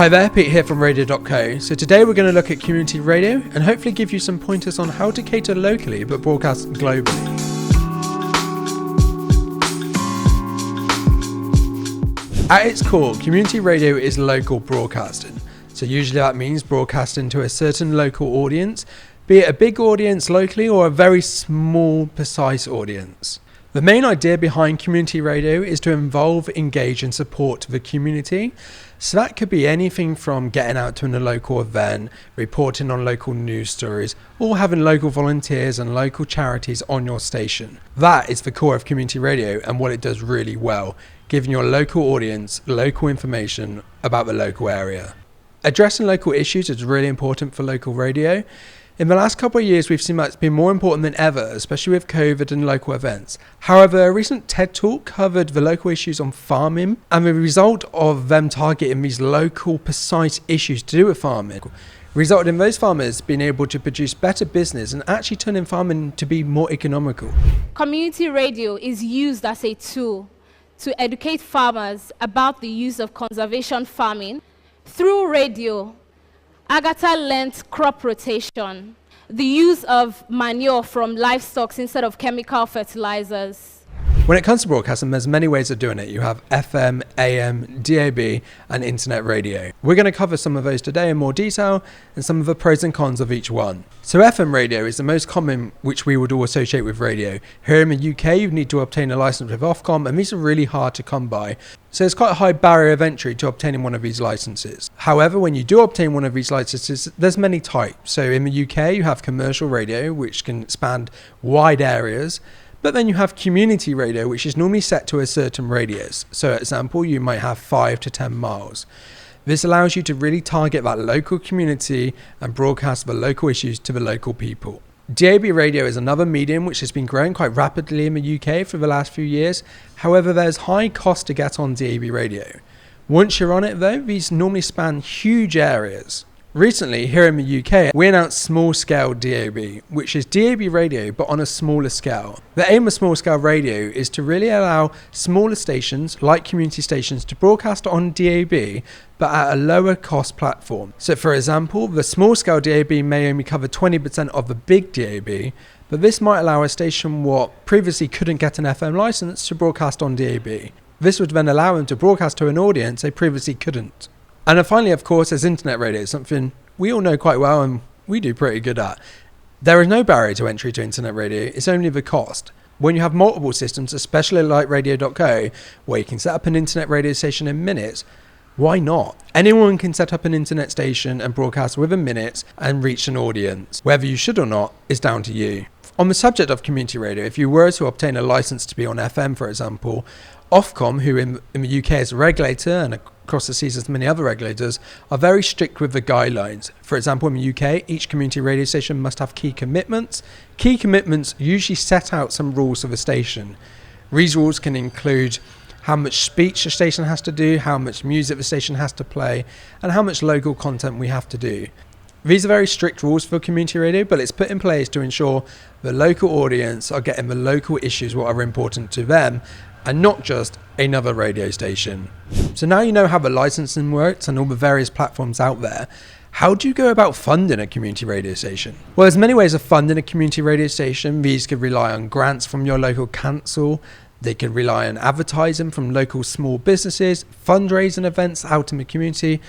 Hi there, Pete here from Radio.co. So today we're going to look at community radio and hopefully give you some pointers on how to cater locally but broadcast globally. At its core, community radio is local broadcasting. So usually that means broadcasting to a certain local audience, be it a big audience locally or a very small, precise audience. The main idea behind community radio is to involve, engage and support the community. So that could be anything from getting out to a local event, reporting on local news stories, or having local volunteers and local charities on your station. That is the core of community radio and what it does really well, giving your local audience local information about the local area. Addressing local issues is really important for local radio. In the last couple of years, we've seen that it's been more important than ever, especially with COVID and local events. However, a recent TED Talk covered the local issues on farming, and the result of them targeting these local, precise issues to do with farming resulted in those farmers being able to produce better business and actually turning farming to be more economical. Community radio is used as a tool to educate farmers about the use of conservation farming. Through radio, Agatha learnt crop rotation, the use of manure from livestock instead of chemical fertilizers. When it comes to broadcasting, there's many ways of doing it. You have FM, AM, DAB, and internet radio. We're going to cover some of those today in more detail and some of the pros and cons of each one. So FM radio is the most common, which we would all associate with radio. Here in the UK, you need to obtain a license with Ofcom, and these are really hard to come by. So it's quite a high barrier of entry to obtaining one of these licenses. However, when you do obtain one of these licenses, there's many types. So in the UK, you have commercial radio, which can span wide areas. But then you have community radio, which is normally set to a certain radius. So, for example, you might have 5 to 10 miles. This allows you to really target that local community and broadcast the local issues to the local people. DAB radio is another medium which has been growing quite rapidly in the UK for the last few years. However, there's high cost to get on DAB radio. Once you're on it though, these normally span huge areas. Recently, here in the UK, we announced small-scale DAB, which is DAB radio but on a smaller scale. The aim of small-scale radio is to really allow smaller stations, like community stations, to broadcast on DAB but at a lower cost platform. So for example, the small-scale DAB may only cover 20% of the big DAB, but this might allow a station what previously couldn't get an FM license to broadcast on DAB. This would then allow them to broadcast to an audience they previously couldn't. And then finally, of course, there's internet radio, something we all know quite well and we do pretty good at. There is no barrier to entry to internet radio, it's only the cost. When you have multiple systems, especially like Radio.co, where you can set up an internet radio station in minutes, why not? Anyone can set up an internet station and broadcast within minutes and reach an audience. Whether you should or not is down to you. On the subject of community radio, if you were to obtain a license to be on FM, for example, Ofcom, who in the UK is a regulator and across the seas as many other regulators, are very strict with the guidelines. For example, in the UK, each community radio station must have key commitments. Key commitments usually set out some rules for the station. These rules can include how much speech the station has to do, how much music the station has to play, and how much local content we have to do. These are very strict rules for community radio, but it's put in place to ensure the local audience are getting the local issues what are important to them, and not just another radio station. So now you know how the licensing works and all the various platforms out there. How do you go about funding a community radio station? Well, there's many ways of funding a community radio station. These could rely on grants from your local council. They could rely on advertising from local small businesses, fundraising events out in the community,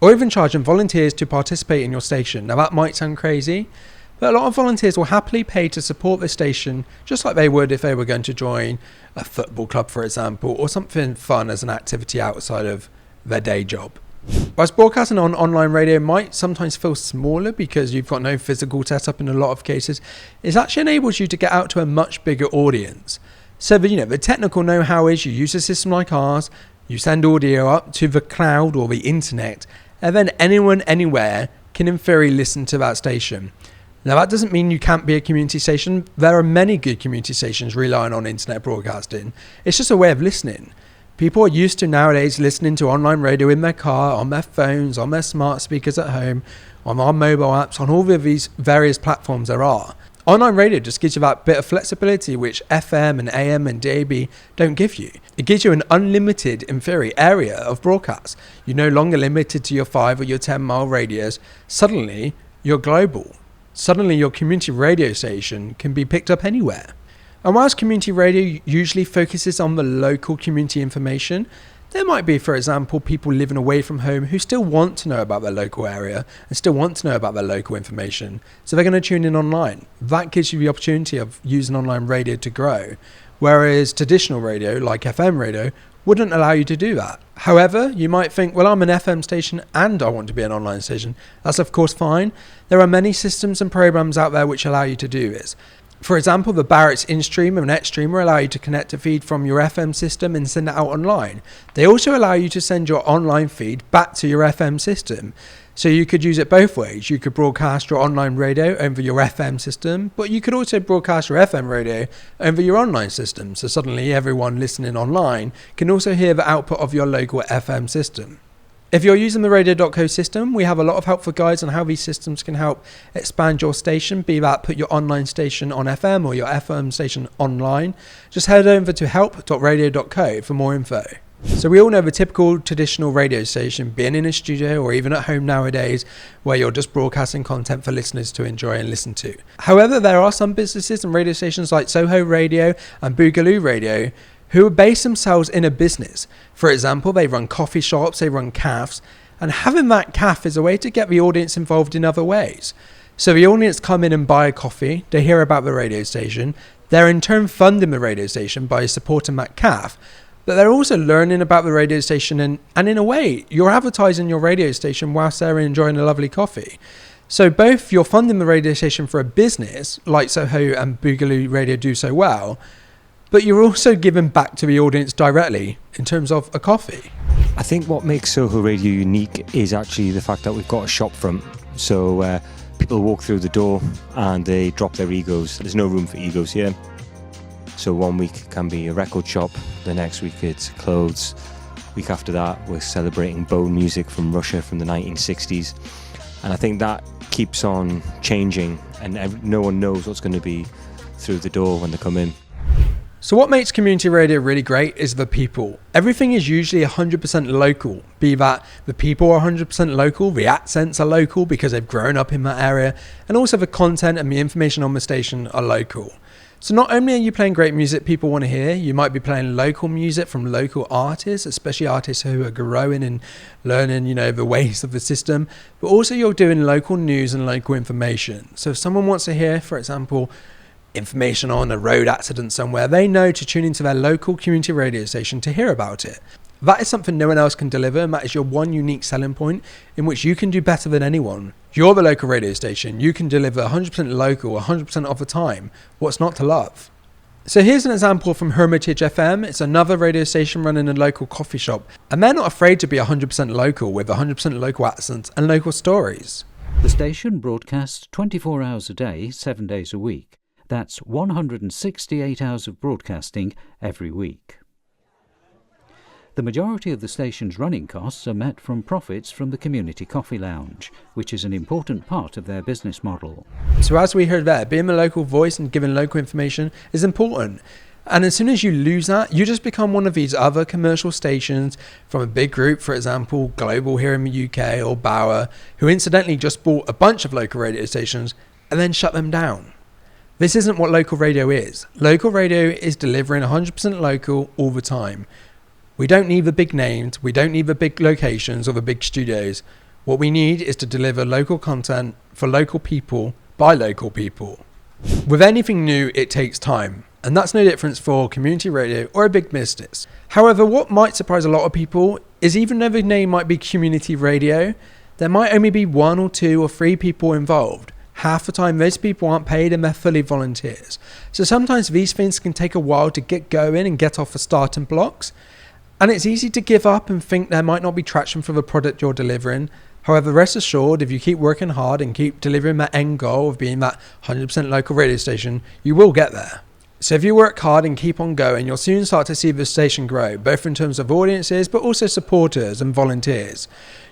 or even charging volunteers to participate in your station. Now that might sound crazy, but a lot of volunteers will happily pay to support the station just like they would if they were going to join a football club, for example, or something fun as an activity outside of their day job. Whilst broadcasting on online radio might sometimes feel smaller because you've got no physical setup in a lot of cases, it actually enables you to get out to a much bigger audience. So the technical know-how is you use a system like ours, you send audio up to the cloud or the internet, and then anyone anywhere can in theory listen to that station. Now that doesn't mean you can't be a community station. There are many good community stations relying on internet broadcasting. It's just a way of listening. People are used to nowadays listening to online radio in their car, on their phones, on their smart speakers at home, on our mobile apps, on all of these various platforms there are. Online radio just gives you that bit of flexibility which FM and AM and DAB don't give you. It gives you an unlimited, in theory, area of broadcast. You're no longer limited to your 5 or your 10 mile radius. Suddenly, you're global. Suddenly, your community radio station can be picked up anywhere. And whilst community radio usually focuses on the local community information, there might be, for example, people living away from home who still want to know about their local area and still want to know about their local information. So they're going to tune in online. That gives you the opportunity of using online radio to grow. Whereas traditional radio, like FM radio, wouldn't allow you to do that. However, you might think, well, I'm an FM station and I want to be an online station. That's of course fine. There are many systems and programs out there which allow you to do this. For example, the Barrett's InStreamer and XStreamer allow you to connect a feed from your FM system and send it out online. They also allow you to send your online feed back to your FM system. So you could use it both ways. You could broadcast your online radio over your FM system, but you could also broadcast your FM radio over your online system. So suddenly everyone listening online can also hear the output of your local FM system. If you're using the Radio.co system, we have a lot of helpful guides on how these systems can help expand your station, be that put your online station on FM or your FM station online. Just head over to help.radio.co for more info. So we all know the typical traditional radio station being in a studio or even at home nowadays where you're just broadcasting content for listeners to enjoy and listen to. However, there are some businesses and radio stations like Soho Radio and Boogaloo Radio who base themselves in a business. For example, they run coffee shops, they run cafes, and having that cafe is a way to get the audience involved in other ways. So the audience come in and buy a coffee, they hear about the radio station, they're in turn funding the radio station by supporting that cafe, but they're also learning about the radio station and in a way, you're advertising your radio station whilst they're enjoying a lovely coffee. So both you're funding the radio station for a business, like Soho and Boogaloo Radio do so well, but you're also giving back to the audience directly in terms of a coffee. I think what makes Soho Radio unique is actually the fact that we've got a shop front. So people walk through the door and they drop their egos. There's no room for egos here. So one week it can be a record shop, the next week it's clothes. Week after that we're celebrating bone music from Russia from the 1960s. And I think that keeps on changing and no one knows what's going to be through the door when they come in. So what makes community radio really great is the people. Everything is usually 100% local, be that the people are 100% local, the accents are local because they've grown up in that area, and also the content and the information on the station are local. So not only are you playing great music people want to hear, you might be playing local music from local artists, especially artists who are growing and learning, the ways of the system, but also you're doing local news and local information. So if someone wants to hear, for example, information on a road accident somewhere, they know to tune into their local community radio station to hear about it. That is something no one else can deliver, and that is your one unique selling point in which you can do better than anyone. You're the local radio station. You can deliver 100% local 100% of the time. What's not to love? So here's an example from Hermitage FM. It's another radio station running a local coffee shop, and they're not afraid to be 100% local with 100% local accents and local stories. The station broadcasts 24 hours a day, 7 days a week. That's 168 hours of broadcasting every week. The majority of the station's running costs are met from profits from the Community Coffee Lounge, which is an important part of their business model. So as we heard there, being a local voice and giving local information is important. And as soon as you lose that, you just become one of these other commercial stations from a big group, for example, Global here in the UK or Bauer, who incidentally just bought a bunch of local radio stations and then shut them down. This isn't what local radio is. Local radio is delivering 100% local all the time. We don't need the big names, we don't need the big locations or the big studios. What we need is to deliver local content for local people by local people. With anything new, it takes time, and that's no difference for community radio or a big business. However, what might surprise a lot of people is even though the name might be community radio, there might only be 1 or 2 or 3 people involved. Half the time those people aren't paid and they're fully volunteers. So sometimes these things can take a while to get going and get off the starting blocks. And it's easy to give up and think there might not be traction for the product you're delivering. However, rest assured, if you keep working hard and keep delivering that end goal of being that 100% local radio station, you will get there. So if you work hard and keep on going, you'll soon start to see the station grow, both in terms of audiences, but also supporters and volunteers.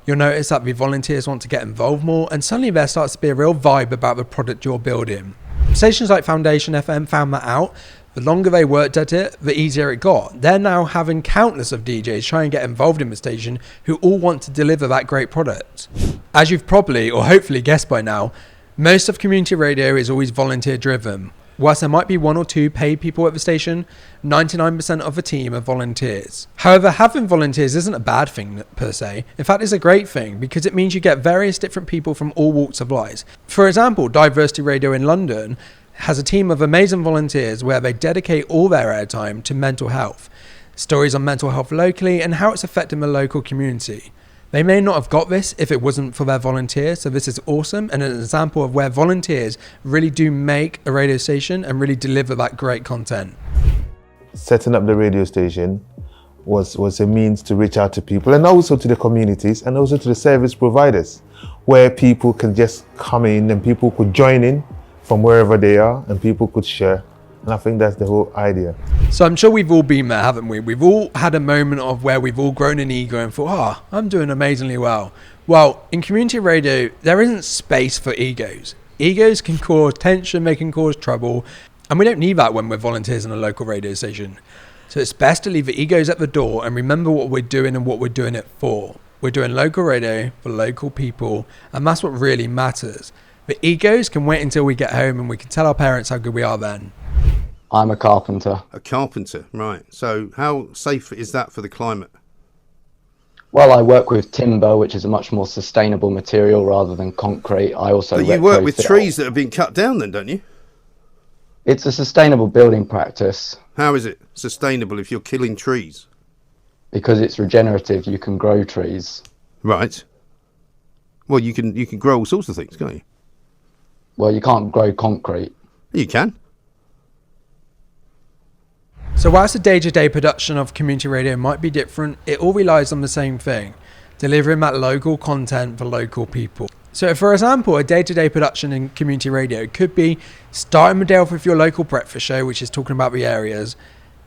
You'll notice that the volunteers want to get involved more, and suddenly there starts to be a real vibe about the product you're building. Stations like Foundation FM found that out. The longer they worked at it, the easier it got. They're now having countless of DJs try and get involved in the station who all want to deliver that great product. As you've probably or hopefully guessed by now, most of community radio is always volunteer driven. Whilst there might be one or two paid people at the station, 99% of the team are volunteers. However, having volunteers isn't a bad thing per se. In fact, it's a great thing because it means you get various different people from all walks of life. For example, Diversity Radio in London has a team of amazing volunteers where they dedicate all their airtime to mental health, stories on mental health locally and how it's affecting the local community. They may not have got this if it wasn't for their volunteers, so this is awesome and an example of where volunteers really do make a radio station and really deliver that great content. Setting up the radio station was a means to reach out to people and also to the communities and also to the service providers, where people can just come in and people could join in from wherever they are and people could share. And I think that's the whole idea. So I'm sure we've all been there, haven't we? We've all had a moment of where we've all grown an ego and thought, I'm doing amazingly well. Well, in community radio, there isn't space for egos. Egos can cause tension, they can cause trouble, and we don't need that when we're volunteers in a local radio station. So it's best to leave the egos at the door and remember what we're doing and what we're doing it for. We're doing local radio for local people, and that's what really matters. The egos can wait until we get home and we can tell our parents how good we are then. I'm a carpenter. A carpenter, right. So how safe is that for the climate? Well, I work with timber, which is a much more sustainable material rather than concrete. I also But you work with trees that have been cut down then, don't you? It's a sustainable building practice. How is it sustainable if you're killing trees? Because it's regenerative, you can grow trees. Right. Well, you can grow all sorts of things, can't you? Well, you can't grow concrete. You can. So whilst the day-to-day production of community radio might be different, it all relies on the same thing, delivering that local content for local people. So for example, a day-to-day production in community radio could be starting the day off with your local breakfast show, which is talking about the areas,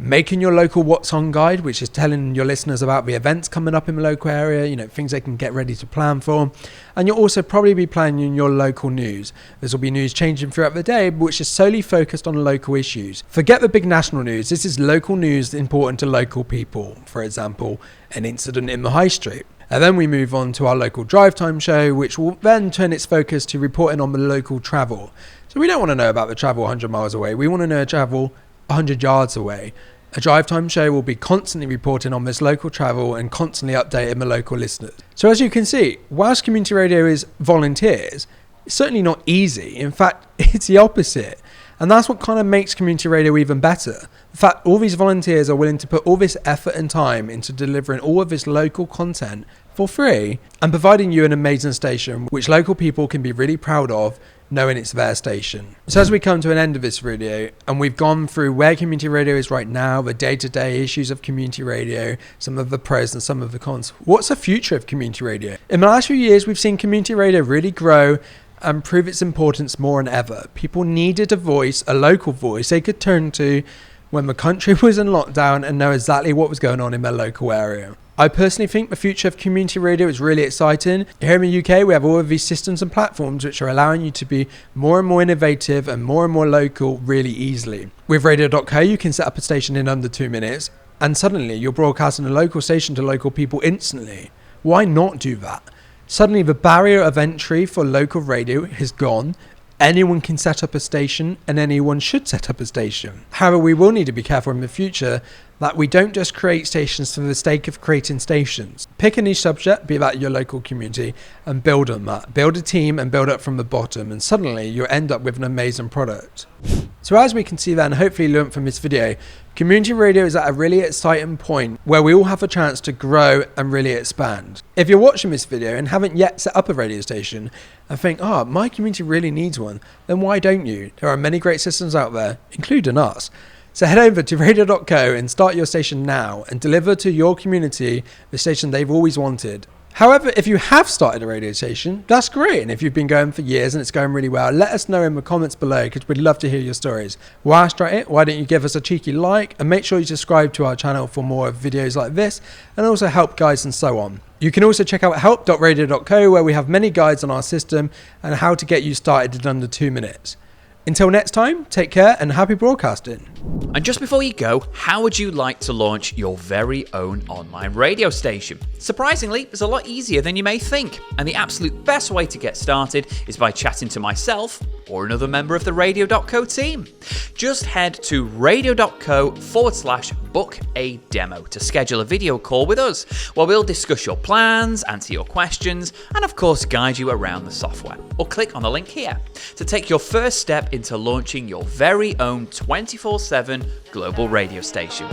making your local What's On guide, which is telling your listeners about the events coming up in the local area, things they can get ready to plan for. And you'll also probably be planning your local news. This will be news changing throughout the day, which is solely focused on local issues. Forget the big national news. This is local news important to local people. For example, an incident in the high street. And then we move on to our local drive time show, which will then turn its focus to reporting on the local travel. So we don't want to know about the travel 100 miles away. We want to know travel 100 yards away. A drive time show will be constantly reporting on this local travel and constantly updating the local listeners. So as you can see, whilst community radio is volunteers, it's certainly not easy. In fact, it's the opposite. And that's what kind of makes community radio even better. In fact, all these volunteers are willing to put all this effort and time into delivering all of this local content for free and providing you an amazing station which local people can be really proud of, knowing it's their station. So as we come to an end of this video and we've gone through where community radio is right now, the day-to-day issues of community radio, some of the pros and some of the cons, what's the future of community radio? In the last few years, we've seen community radio really grow and prove its importance more than ever. People needed a voice, a local voice they could turn to when the country was in lockdown and know exactly what was going on in their local area. I personally think the future of community radio is really exciting. Here in the UK, we have all of these systems and platforms which are allowing you to be more and more innovative and more local really easily. With Radio.co, you can set up a station in under 2 minutes and suddenly you're broadcasting a local station to local people instantly. Why not do that? Suddenly the barrier of entry for local radio is gone. Anyone can set up a station and anyone should set up a station. However, we will need to be careful in the future that we don't just create stations for the sake of creating stations. Pick a niche subject, be that your local community, and build on that. Build a team and build up from the bottom, and suddenly you'll end up with an amazing product. So as we can see then, hopefully learn from this video, community radio is at a really exciting point where we all have a chance to grow and really expand. If you're watching this video and haven't yet set up a radio station and think, my community really needs one, then why don't you? There are many great systems out there, including us. So head over to Radio.co and start your station now and deliver to your community the station they've always wanted. However, if you have started a radio station, that's great. And if you've been going for years and it's going really well, let us know in the comments below because we'd love to hear your stories. Whilst at it, why don't you give us a cheeky like and make sure you subscribe to our channel for more videos like this and also help guides and so on. You can also check out help.radio.co where we have many guides on our system and how to get you started in under 2 minutes. Until next time, take care and happy broadcasting. And just before you go, how would you like to launch your very own online radio station? Surprisingly, it's a lot easier than you may think, and the absolute best way to get started is by chatting to myself or another member of the Radio.co team. Just head to Radio.co/book a demo to schedule a video call with us, where we'll discuss your plans, answer your questions, and of course guide you around the software. Or click on the link here to take your first step into launching your very own 24/7 global radio station.